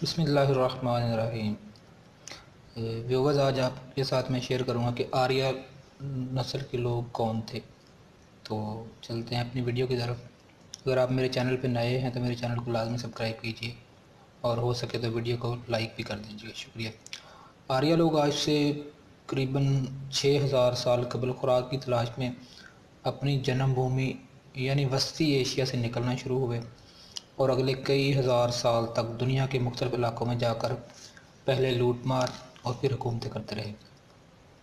بسم اللہ الرحمن الرحیم۔ ویورز، آج آپ کے ساتھ میں شیئر کروں گا کہ آریہ نسل کے لوگ کون تھے۔ تو چلتے ہیں اپنی ویڈیو کی طرف۔ اگر آپ میرے چینل پہ نئے ہیں تو میرے چینل کو لازمی سبسکرائب کیجیے اور ہو سکے تو ویڈیو کو لائک بھی کر دیجیے، شکریہ۔ آریہ لوگ آج سے قریباً 6000 سال قبل خوراک کی تلاش میں اپنی جنم بھومی یعنی وسطی ایشیا سے نکلنا شروع ہوئے اور اگلے کئی ہزار سال تک دنیا کے مختلف علاقوں میں جا کر پہلے لوٹ مار اور پھر حکومتیں کرتے رہے۔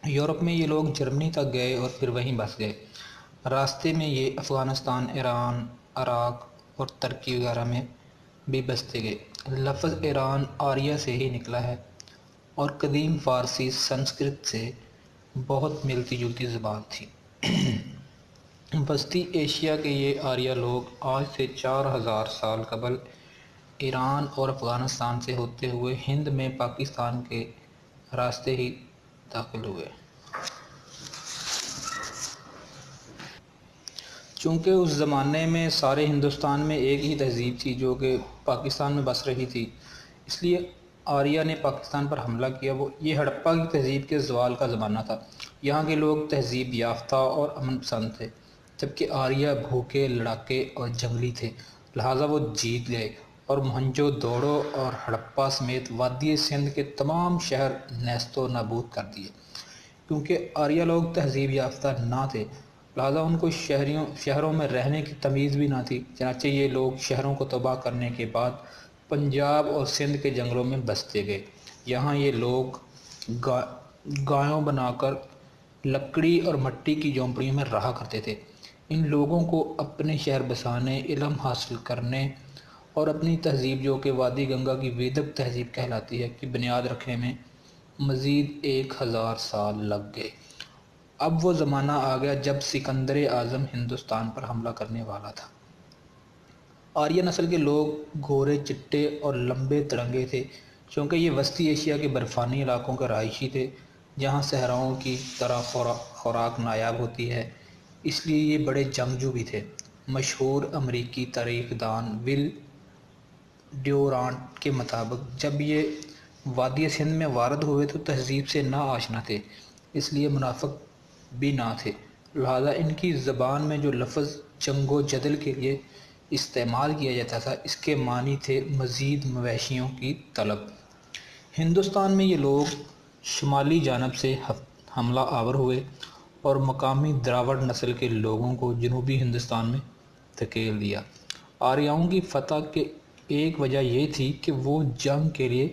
یورپ میں یہ لوگ جرمنی تک گئے اور پھر وہیں بس گئے۔ راستے میں یہ افغانستان، ایران، عراق اور ترکی وغیرہ میں بھی بستے گئے۔ لفظ ایران آریہ سے ہی نکلا ہے اور قدیم فارسی سنسکرت سے بہت ملتی جلتی زبان تھی۔ وسطی ایشیا کے یہ آریہ لوگ آج سے 4000 سال قبل ایران اور افغانستان سے ہوتے ہوئے ہند میں پاکستان کے راستے ہی داخل ہوئے۔ چونکہ اس زمانے میں سارے ہندوستان میں ایک ہی تہذیب تھی جو کہ پاکستان میں بس رہی تھی، اس لیے آریہ نے پاکستان پر حملہ کیا۔ یہ ہڑپا کی تہذیب کے زوال کا زمانہ تھا۔ یہاں کے لوگ تہذیب یافتہ اور امن پسند تھے، جبکہ آریہ بھوکے، لڑاکے اور جنگلی تھے، لہٰذا وہ جیت گئے اور موہنجو دڑو اور ہڑپا سمیت وادی سندھ کے تمام شہر نیست و نابود کر دیے۔ کیونکہ آریہ لوگ تہذیب یافتہ نہ تھے، لہٰذا ان کو شہروں میں رہنے کی تمیز بھی نہ تھی، چنانچہ یہ لوگ شہروں کو تباہ کرنے کے بعد پنجاب اور سندھ کے جنگلوں میں بستے گئے۔ یہاں یہ لوگ گایوں بنا کر لکڑی اور مٹی کی جھونپڑیوں میں رہا کرتے تھے۔ ان لوگوں کو اپنے شہر بسانے، علم حاصل کرنے اور اپنی تہذیب جو کہ وادی گنگا کی ویدک تہذیب کہلاتی ہے کی بنیاد رکھنے میں مزید 1000 سال لگ گئے۔ اب وہ زمانہ آ گیا جب سکندر اعظم ہندوستان پر حملہ کرنے والا تھا۔ آریہ نسل کے لوگ گورے، چٹے اور لمبے تڑنگے تھے، چونکہ یہ وسطی ایشیا کے برفانی علاقوں کے رہائشی تھے جہاں صحراؤں کی طرح خوراک نایاب ہوتی ہے، اس لیے یہ بڑے جنگجو بھی تھے۔ مشہور امریکی تاریخ دان ول ڈیورانٹ کے مطابق جب یہ وادی سندھ میں وارد ہوئے تو تہذیب سے نا آشنا تھے، اس لیے منافق بھی نہ تھے، لہٰذا ان کی زبان میں جو لفظ جنگ و جدل کے لیے استعمال کیا جاتا تھا اس کے معنی تھے مزید مویشیوں کی طلب۔ ہندوستان میں یہ لوگ شمالی جانب سے حملہ آور ہوئے اور مقامی دراوڑ نسل کے لوگوں کو جنوبی ہندوستان میں دھکیل دیا۔ آریاؤں کی فتح کی ایک وجہ یہ تھی کہ وہ جنگ کے لیے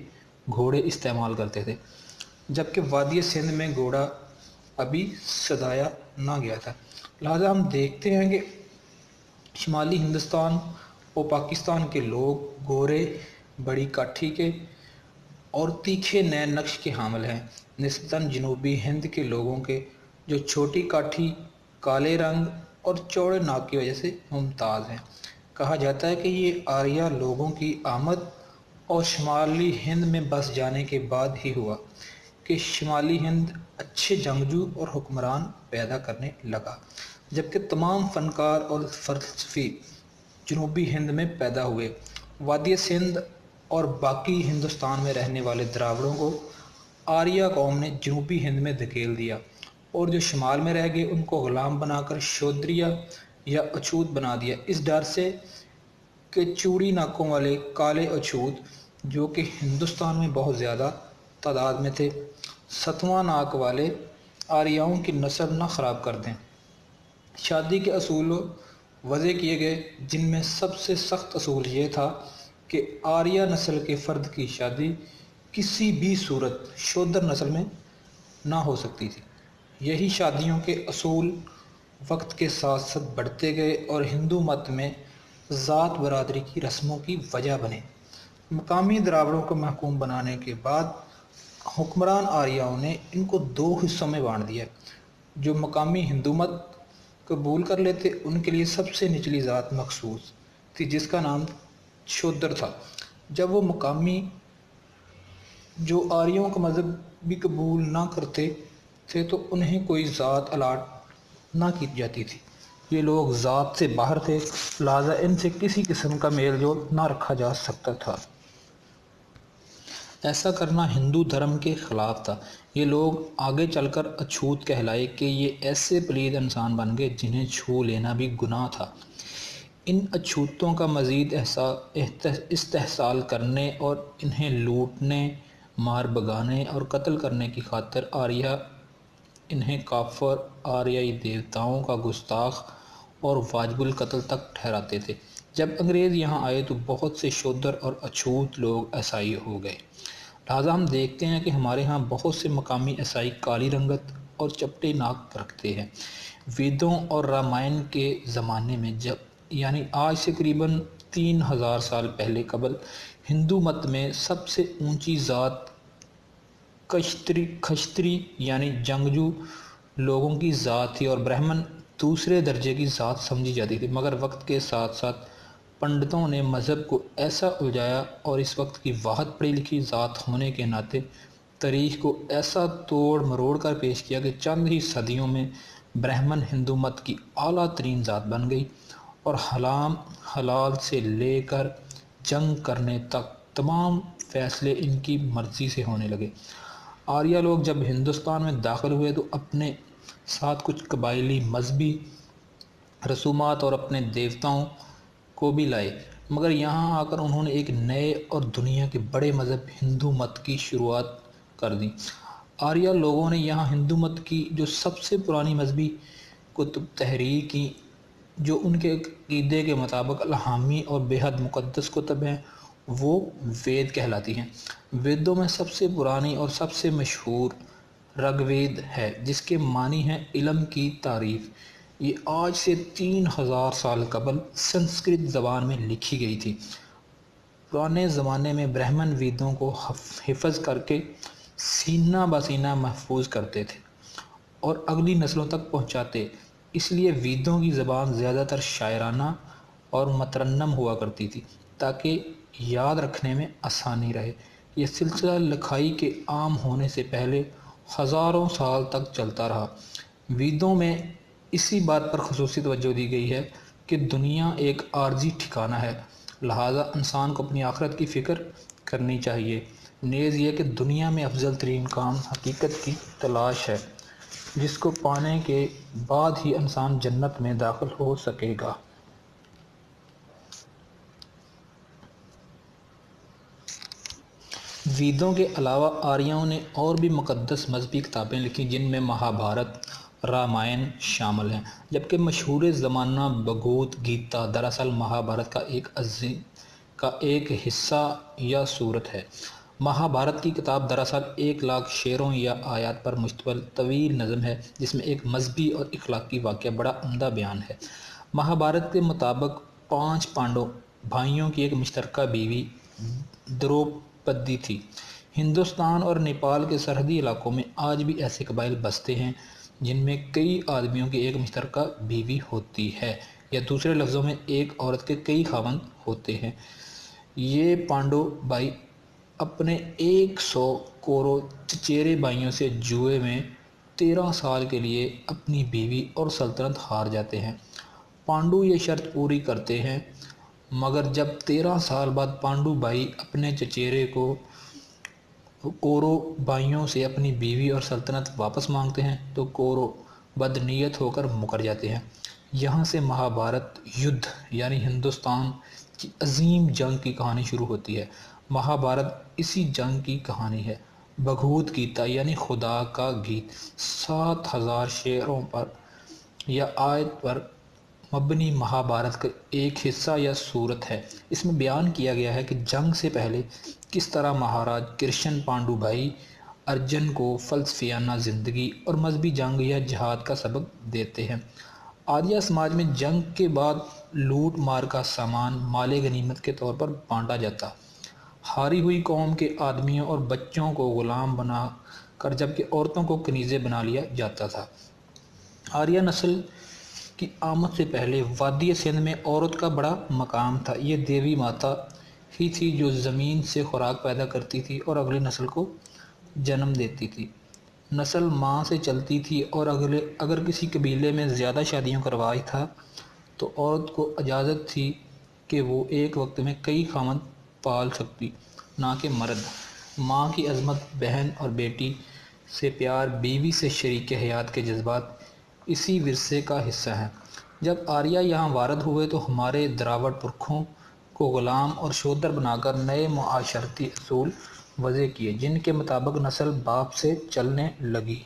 گھوڑے استعمال کرتے تھے، جبکہ وادی سندھ میں گھوڑا ابھی سدایا نہ گیا تھا، لہٰذا ہم دیکھتے ہیں کہ شمالی ہندوستان اور پاکستان کے لوگ گھوڑے، بڑی کاٹھی کے اور تیکھے نئے نقش کے حامل ہیں، نسبتاً جنوبی ہند کے لوگوں کے جو چھوٹی کاٹھی، کالے رنگ اور چوڑے ناک کی وجہ سے ممتاز ہیں۔ کہا جاتا ہے کہ یہ آریہ لوگوں کی آمد اور شمالی ہند میں بس جانے کے بعد ہی ہوا کہ شمالی ہند اچھے جنگجو اور حکمران پیدا کرنے لگا، جبکہ تمام فنکار اور فلسفی جنوبی ہند میں پیدا ہوئے۔ وادی سندھ اور باقی ہندوستان میں رہنے والے دراوڑوں کو آریہ قوم نے جنوبی ہند میں دھکیل دیا اور جو شمال میں رہ گئے ان کو غلام بنا کر شودریہ یا اچھوت بنا دیا، اس ڈر سے کہ چوڑی ناکوں والے کالے اچھوت جو کہ ہندوستان میں بہت زیادہ تعداد میں تھے، ستواں ناک والے آریاؤں کی نسل نہ خراب کر دیں۔ شادی کے اصول وضع کیے گئے، جن میں سب سے سخت اصول یہ تھا کہ آریہ نسل کے فرد کی شادی کسی بھی صورت شودر نسل میں نہ ہو سکتی تھی۔ یہی شادیوں کے اصول وقت کے ساتھ ساتھ بڑھتے گئے اور ہندو مت میں ذات برادری کی رسموں کی وجہ بنے۔ مقامی دراوڑوں کو محکوم بنانے کے بعد حکمران آریاؤں نے ان کو 2 حصوں میں بانٹ دیا۔ جو مقامی ہندو مت قبول کر لیتے ان کے لیے سب سے نچلی ذات مخصوص تھی جس کا نام شودر تھا۔ جب وہ مقامی جو آریوں کا مذہب بھی قبول نہ کرتے تھے تو انہیں کوئی ذات الاٹ نہ کی جاتی تھی۔ یہ لوگ ذات سے باہر تھے، لہٰذا ان سے کسی قسم کا میل جول نہ رکھا جا سکتا تھا۔ ایسا کرنا ہندو دھرم کے خلاف تھا۔ یہ لوگ آگے چل کر اچھوت کہلائے کہ یہ ایسے پلید انسان بن گئے جنہیں چھو لینا بھی گناہ تھا۔ ان اچھوتوں کا مزید استحصال کرنے اور انہیں لوٹنے، مار بھگانے اور قتل کرنے کی خاطر آریہ انہیں کافر، آریائی دیوتاؤں کا گستاخ اور واجب القتل تک ٹھہراتے تھے۔ جب انگریز یہاں آئے تو بہت سے شودر اور اچھوت لوگ عیسائی ہو گئے۔ لہٰذا ہم دیکھتے ہیں کہ ہمارے ہاں بہت سے مقامی عیسائی کالی رنگت اور چپٹے ناک رکھتے ہیں۔ ویدوں اور رامائن کے زمانے میں، یعنی آج سے قریباً 3000 سال پہلے قبل، ہندو مت میں سب سے اونچی ذات کھشتری یعنی جنگجو لوگوں کی ذات تھی اور برہمن دوسرے درجے کی ذات سمجھی جاتی تھی، مگر وقت کے ساتھ ساتھ پنڈتوں نے مذہب کو ایسا الجھایا اور اس وقت کی واحد پڑھی لکھی ذات ہونے کے ناطے تاریخ کو ایسا توڑ مروڑ کر پیش کیا کہ چند ہی صدیوں میں برہمن ہندو مت کی اعلیٰ ترین ذات بن گئی اور حلال سے لے کر جنگ کرنے تک تمام فیصلے ان کی مرضی سے ہونے لگے۔ آریہ لوگ جب ہندوستان میں داخل ہوئے تو اپنے ساتھ کچھ قبائلی مذہبی رسومات اور اپنے دیوتاؤں کو بھی لائے، مگر یہاں آ کر انہوں نے ایک نئے اور دنیا کے بڑے مذہب ہندو مت کی شروعات کر دی۔ آریہ لوگوں نے یہاں ہندو مت کی جو سب سے پرانی مذہبی کتب تحریر کی، جو ان کے عقیدے کے مطابق الہامی اور بے حد مقدس کتب ہیں، وہ وید کہلاتی ہیں۔ ویدوں میں سب سے پرانی اور سب سے مشہور رگ وید ہے، جس کے معنی ہیں علم کی تعریف۔ یہ آج سے 3000 سال قبل سنسکرت زبان میں لکھی گئی تھی۔ پرانے زمانے میں برہمن ویدوں کو حفظ کر کے سینہ بہ سینہ محفوظ کرتے تھے اور اگلی نسلوں تک پہنچاتے، اس لیے ویدوں کی زبان زیادہ تر شاعرانہ اور مترنم ہوا کرتی تھی تاکہ یاد رکھنے میں آسانی رہے۔ یہ سلسلہ لکھائی کے عام ہونے سے پہلے ہزاروں سال تک چلتا رہا۔ ویدوں میں اسی بات پر خصوصی توجہ دی گئی ہے کہ دنیا ایک عارضی ٹھکانہ ہے، لہٰذا انسان کو اپنی آخرت کی فکر کرنی چاہیے۔ نیز یہ کہ دنیا میں افضل ترین کام حقیقت کی تلاش ہے، جس کو پانے کے بعد ہی انسان جنت میں داخل ہو سکے گا۔ ویدوں کے علاوہ آریوں نے اور بھی مقدس مذہبی کتابیں لکھیں، جن میں مہابھارت، رامائن شامل ہیں، جبکہ مشہور زمانہ بھگوت گیتا دراصل مہابھارت کا ایک حصہ یا صورت ہے۔ مہابھارت کی کتاب دراصل 1,00,000 شعروں یا آیات پر مشتمل طویل نظم ہے، جس میں ایک مذہبی اور اخلاقی واقعہ بڑا عمدہ بیان ہے۔ مہابھارت کے مطابق 5 پانڈو بھائیوں کی ایک مشترکہ بیوی دروپدی تھی۔ ہندوستان اور نیپال کے سرحدی علاقوں میں آج بھی ایسے قبائل بستے ہیں جن میں کئی آدمیوں کی ایک مشترکہ بیوی ہوتی ہے، یا دوسرے لفظوں میں ایک عورت کے کئی خاوند ہوتے ہیں۔ یہ پانڈو بھائی اپنے 100 کورو چچیرے بھائیوں سے جوئے میں 13 سال کے لیے اپنی بیوی اور سلطنت ہار جاتے ہیں۔ پانڈو یہ شرط پوری کرتے ہیں، مگر جب 13 سال بعد پانڈو بھائی اپنے چچیرے کورو بھائیوں سے اپنی بیوی اور سلطنت واپس مانگتے ہیں تو کورو بد نیت ہو کر مکر جاتے ہیں۔ یہاں سے مہابھارت یدھ یعنی ہندوستان کی عظیم جنگ کی کہانی شروع ہوتی ہے۔ مہابھارت اسی جنگ کی کہانی ہے۔ بھگوت گیتا یعنی خدا کا گیت 7000 شعروں پر یا آیت پر مبنی مہابھارت کا ایک حصہ یا صورت ہے۔ اس میں بیان کیا گیا ہے کہ جنگ سے پہلے کس طرح مہاراج کرشن پانڈو بھائی ارجن کو فلسفیانہ زندگی اور مذہبی جنگ یا جہاد کا سبق دیتے ہیں۔ آریہ سماج میں جنگ کے بعد لوٹ مار کا سامان مال غنیمت کے طور پر بانٹا جاتا، ہاری ہوئی قوم کے آدمیوں اور بچوں کو غلام بنا کر جبکہ عورتوں کو کنیزیں بنا لیا جاتا تھا۔ آریہ نسل کی آمد سے پہلے وادی سندھ میں عورت کا بڑا مقام تھا۔ یہ دیوی ماتا ہی تھی جو زمین سے خوراک پیدا کرتی تھی اور اگلی نسل کو جنم دیتی تھی۔ نسل ماں سے چلتی تھی اور اگر کسی قبیلے میں زیادہ شادیوں کا رواج تھا تو عورت کو اجازت تھی کہ وہ ایک وقت میں کئی خاوند پال سکتی، نہ کہ مرد۔ ماں کی عظمت، بہن اور بیٹی سے پیار، بیوی سے شریک حیات کے جذبات اسی ورثے کا حصہ ہیں۔ جب آریہ یہاں وارد ہوئے تو ہمارے دراوڑ پرکھوں کو غلام اور شودر بنا کر نئے معاشرتی اصول وضع کیے، جن کے مطابق نسل باپ سے چلنے لگی،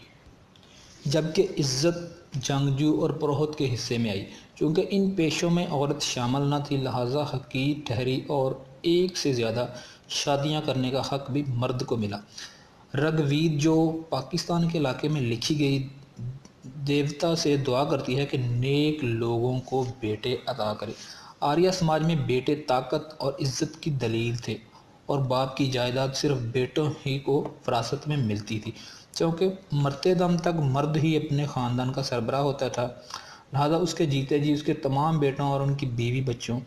جبکہ عزت جنگجو اور پروہت کے حصے میں آئی۔ چونکہ ان پیشوں میں عورت شامل نہ تھی، لہٰذا حقیر ٹھہری اور ایک سے زیادہ شادیاں کرنے کا حق بھی مرد کو ملا۔ رگ وید، جو پاکستان کے علاقے میں لکھی گئی، دیوتا سے دعا کرتی ہے کہ نیک لوگوں کو بیٹے عطا کرے۔ آریہ سماج میں بیٹے طاقت اور عزت کی دلیل تھے اور باپ کی جائیداد صرف بیٹوں ہی کو وراثت میں ملتی تھی۔ چونکہ مرتے دم تک مرد ہی اپنے خاندان کا سربراہ ہوتا تھا، لہٰذا اس کے جیتے جی اس کے تمام بیٹوں اور ان کی بیوی بچوں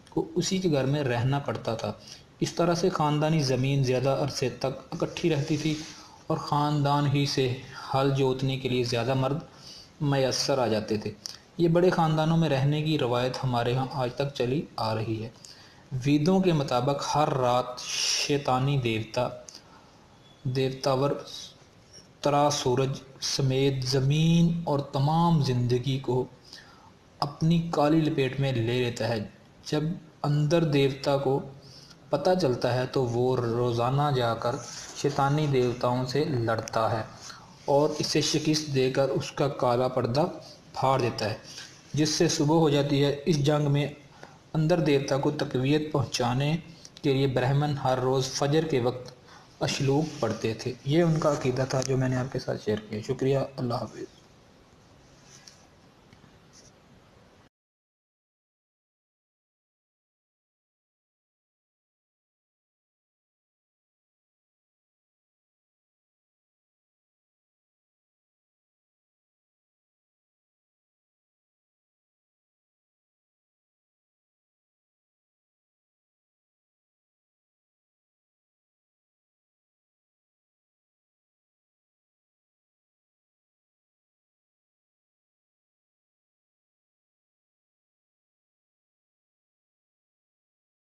کو اسی کے گھر میں رہنا پڑتا تھا۔ اس طرح سے خاندانی زمین زیادہ عرصے تک اکٹھی رہتی تھی اور خاندان ہی سے ہل جوتنے کے لیے زیادہ مرد میسر آ جاتے تھے۔ یہ بڑے خاندانوں میں رہنے کی روایت ہمارے ہاں آج تک چلی آ رہی ہے۔ ویدوں کے مطابق ہر رات شیطانی دیوتاور ترا سورج سمیت زمین اور تمام زندگی کو اپنی کالی لپیٹ میں لے لیتا ہے۔ جب اندر دیوتا کو پتہ چلتا ہے تو وہ روزانہ جا کر شیطانی دیوتاؤں سے لڑتا ہے اور اسے شکست دے کر اس کا کالا پردہ پھاڑ دیتا ہے، جس سے صبح ہو جاتی ہے۔ اس جنگ میں اندر دیوتا کو تقویت پہنچانے کے لیے برہمن ہر روز فجر کے وقت اشلوک پڑھتے تھے۔ یہ ان کا عقیدہ تھا جو میں نے آپ کے ساتھ شیئر کیا۔ شکریہ، اللہ حافظ۔